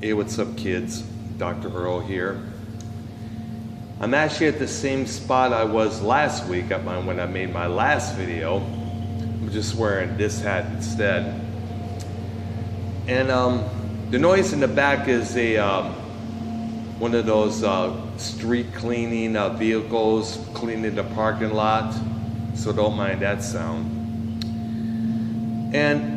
Hey, what's up, kids? Dr. Earl here. I'm actually at the same spot I was last week when I made my last video. I'm just wearing this hat instead. And the noise in the back is one of those street cleaning vehicles cleaning the parking lot. So don't mind that sound. And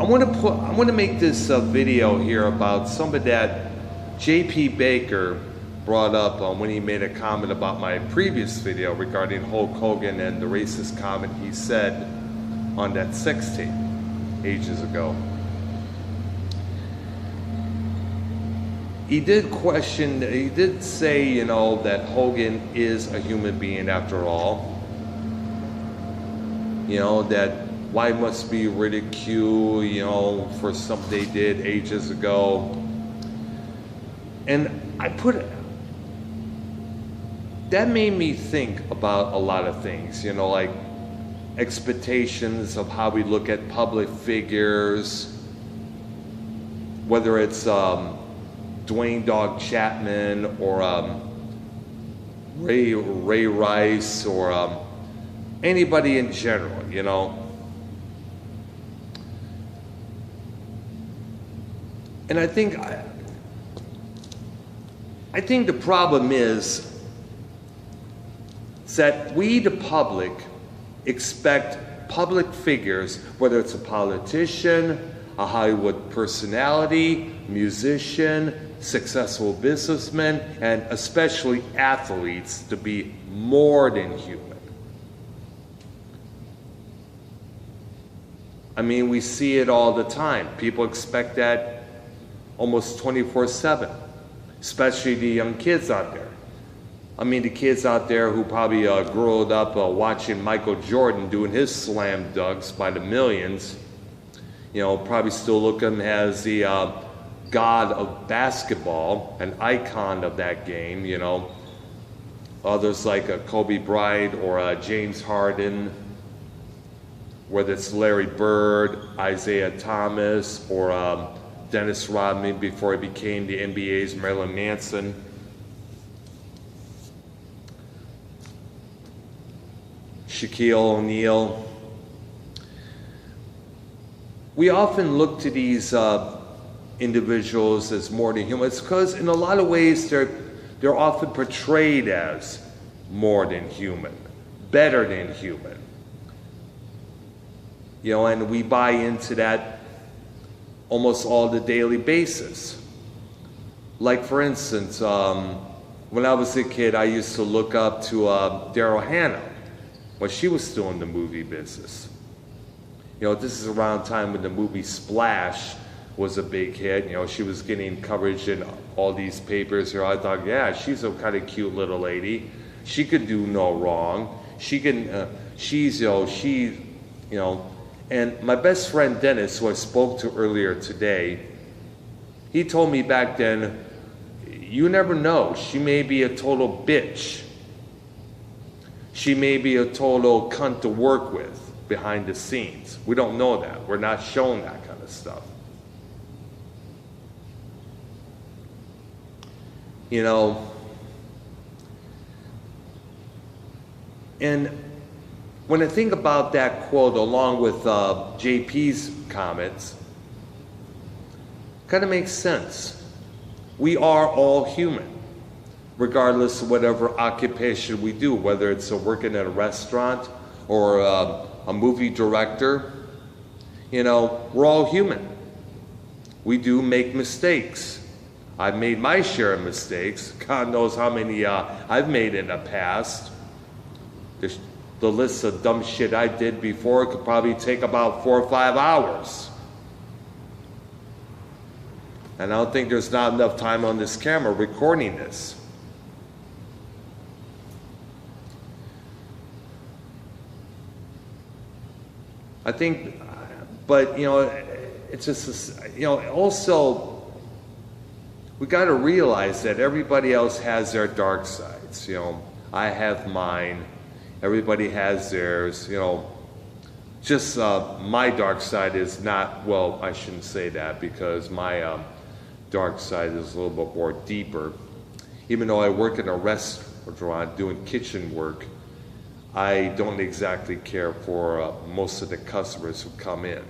I want to make this video here about something that J.P. Baker brought up when he made a comment about my previous video regarding Hulk Hogan and the racist comment he said on that sex tape ages ago. He did say, you know, that Hogan is a human being after all. You know, that why must be ridiculed, you know, for something they did ages ago. And that made me think about a lot of things, you know, like expectations of how we look at public figures, whether it's Dwayne Dog Chapman or Ray Rice or anybody in general, you know. And I think the problem is that we, the public, expect public figures, whether it's a politician, a Hollywood personality, musician, successful businessman, and especially athletes, to be more than human. I mean, we see it all the time. People expect that almost 24/7, especially the young kids out there. I mean, the kids out there who probably grew up watching Michael Jordan doing his slam dunks by the millions, you know, probably still look at him as the god of basketball, an icon of that game, you know. Others like Kobe Bryant or James Harden, whether it's Larry Bird, Isaiah Thomas, or Dennis Rodman before he became the NBA's Marilyn Manson. Shaquille O'Neal. We often look to these individuals as more than human. It's because in a lot of ways they're often portrayed as more than human, better than human. You know, and we buy into that almost all the daily basis. Like for instance, when I was a kid, I used to look up to Daryl Hannah when she was still in the movie business. You know, this is around time when the movie Splash was a big hit. You know, she was getting coverage in all these papers here. I thought, yeah, she's a kind of cute little lady. She could do no wrong. She can, and my best friend Dennis, who I spoke to earlier today, he told me back then, you never know, she may be a total bitch. She may be a total cunt to work with behind the scenes. We don't know that. We're not shown that kind of stuff. You know, and when I think about that quote along with JP's comments, kind of makes sense. We are all human, regardless of whatever occupation we do, whether it's working at a restaurant or a movie director. You know, we're all human. We do make mistakes. I've made my share of mistakes. God knows how many I've made in the past. The list of dumb shit I did before could probably take about 4 or 5 hours. And I don't think there's not enough time on this camera recording this. I think, but you know, it's just, you know, also, we got to realize that everybody else has their dark sides. You know, I have mine. Everybody has theirs. You know, just my dark side is not, well, I shouldn't say that because my dark side is a little bit more deeper. Even though I work in a restaurant doing kitchen work, I don't exactly care for most of the customers who come in.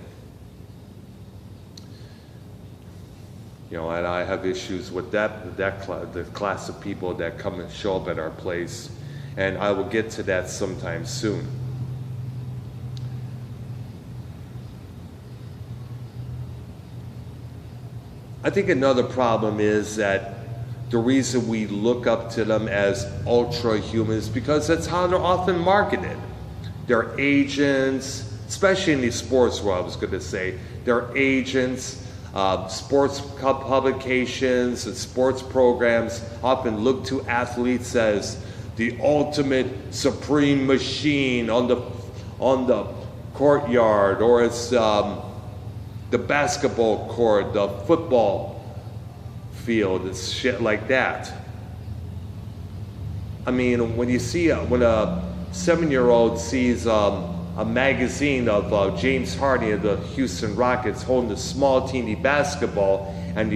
You know, and I have issues with the class of people that come and show up at our place, and I will get to that sometime soon. I think another problem is that the reason we look up to them as ultra humans because that's how they're often marketed. They're agents, especially in the sports world, I was going to say. They're agents, sports publications and sports programs often look to athletes as the ultimate supreme machine on the courtyard, or it's the basketball court, the football field, it's shit like that. I mean, when you see when a 7-year-old sees a magazine of James Harden of the Houston Rockets holding a small teeny basketball and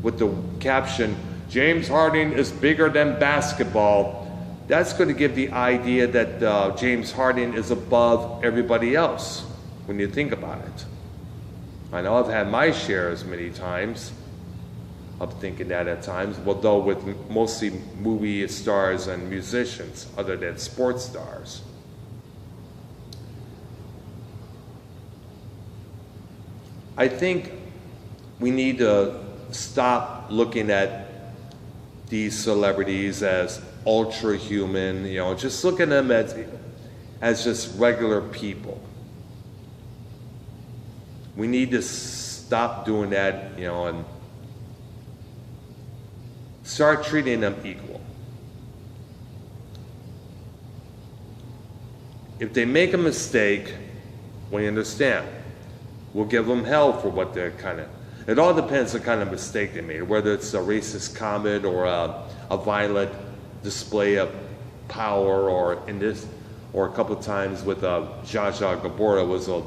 with the caption, "James Harden is bigger than basketball," that's going to give the idea that James Harden is above everybody else when you think about it. I know I've had my shares many times of thinking that at times, although with mostly movie stars and musicians other than sports stars. I think we need to stop looking at these celebrities as ultra human, you know, just look at them as just regular people. We need to stop doing that, you know, and start treating them equal. If they make a mistake, we understand. We'll give them hell for what they're it all depends on the kind of mistake they made, whether it's a racist comment or a violent display of power, or a couple of times with Zsa Zsa Gabor was a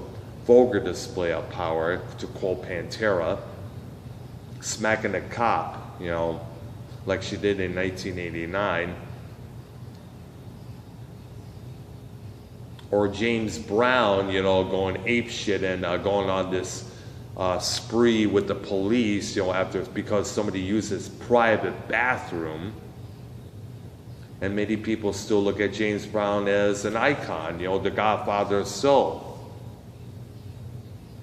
vulgar display of power, to quote Pantera, smacking a cop, you know, like she did in 1989. Or James Brown, you know, going apeshit and going on this spree with the police, you know, because somebody used his private bathroom. And many people still look at James Brown as an icon, you know, the Godfather of soul.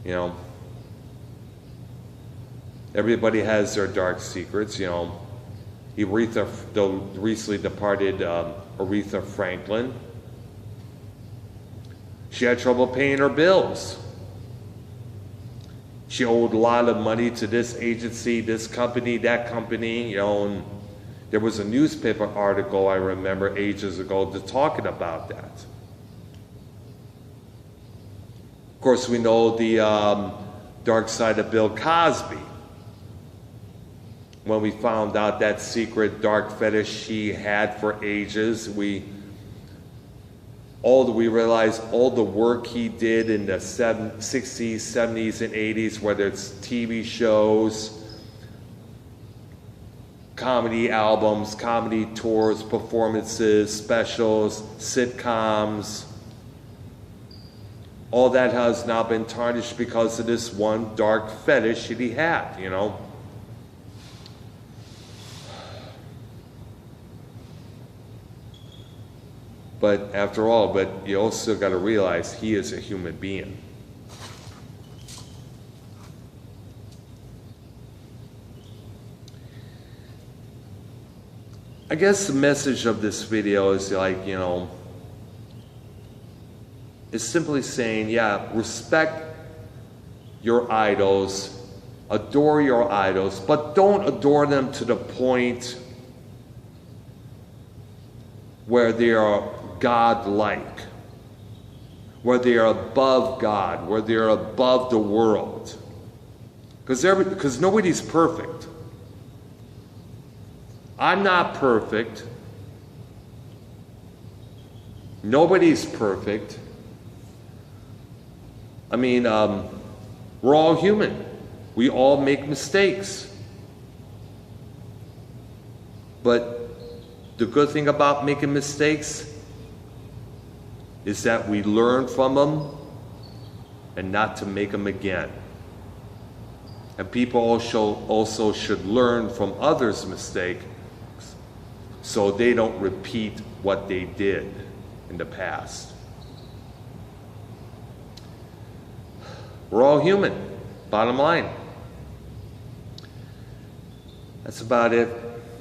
You know, everybody has their dark secrets, you know. The recently departed Aretha Franklin, she had trouble paying her bills. She owed a lot of money to this agency, this company, that company, you know, and there was a newspaper article I remember ages ago talking about that. Of course, we know the dark side of Bill Cosby. When we found out that secret dark fetish he had for ages, we realized all the work he did in the 60s, 70s, and 80s, whether it's TV shows, comedy albums, comedy tours, performances, specials, sitcoms. All that has now been tarnished because of this one dark fetish that he had, you know. But after all, you also got to realize he is a human being. I guess the message of this video is like, you know, is simply saying, yeah, respect your idols, adore your idols, but don't adore them to the point where they are God-like, where they are above God, where they are above the world. Because nobody's perfect. I'm not perfect. Nobody's perfect. I mean, we're all human. We all make mistakes. But the good thing about making mistakes is that we learn from them and not to make them again. And people also should learn from others' mistakes so they don't repeat what they did in the past. We're all human, bottom line. That's about it.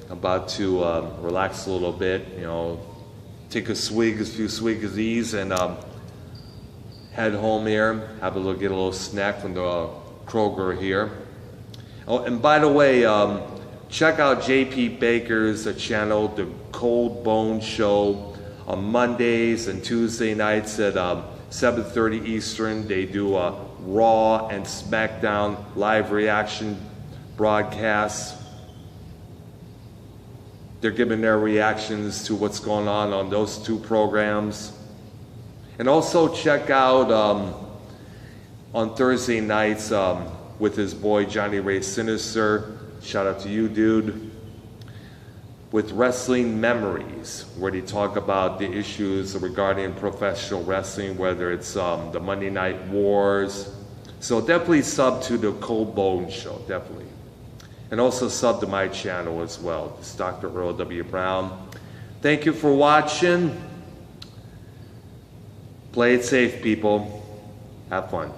I'm about to relax a little bit, take a few swigs of these, and head home here, get a little snack from the Kroger here. Oh, and by the way, check out JP Baker's channel, The Cold Bone Show, on Mondays and Tuesday nights at 7:30 Eastern. They do a Raw and SmackDown live reaction broadcasts. They're giving their reactions to what's going on those two programs. And also check out on Thursday nights with his boy Johnny Ray Sinister. Shout out to you, dude. With Wrestling Memories, where they talk about the issues regarding professional wrestling, whether it's the Monday Night Wars. So definitely sub to the Cold Bone Show, definitely. And also sub to my channel as well. It's Dr. Earl W. Brown. Thank you for watching. Play it safe, people. Have fun.